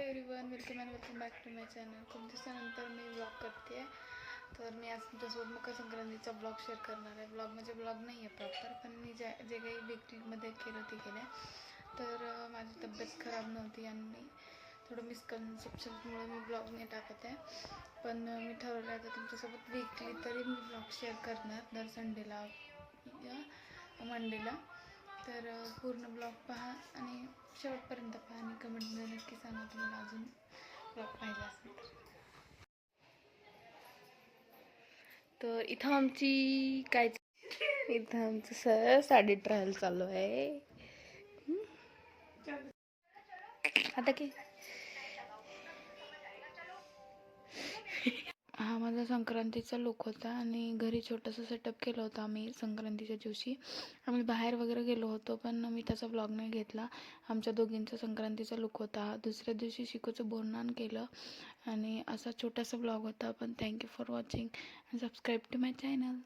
Everyone, welcome back to my channel. खूप दिवसानंतर मी blog करते आहे. तर मी आज तुमच्यासोबत मकर संक्रांतीचा ब्लॉग शेअर करणार आहे. ब्लॉग म्हणजे ब्लॉग नाही आहे प्रॉपर, पण मी जे काही वीकलीमध्ये केलं ते केलं. तर माझी तब्येत खराब नव्हती आणि थोडं मिसकन्सेप्शनमुळे मी ब्लॉग नाही टाकत आहे. पण मी ठरवलं आहे तर तुमच्यासोबत वीकली तरी मी ब्लॉग शेअर करणार, दर संडेला या मंडेला. तर पूर्ण ब्लॉग पहा आणि शेवटपर्यंत पहा आणि कमेंटमध्ये नक्की सांगा तुम्हाला अजून ब्लॉग पाहिजे असेल तर. इथं आमची काय, इथं आमचं साडी ट्रायल चालू आहे. आता की हा माझा संक्रांतीचा लुक होता आणि घरी छोटंसं सेटअप केलं होतं आम्ही संक्रांतीच्या दिवशी. आम्ही बाहेर वगैरे गेलो होतो, पण मी त्याचा ब्लॉग नाही घेतला. आमच्या दोघींचा संक्रांतीचा लुक होता. दुसऱ्या दिवशी शिकूचं बोरनान केलं आणि असा छोटासा ब्लॉग होता. पण thank you for watching and subscribe to my channel.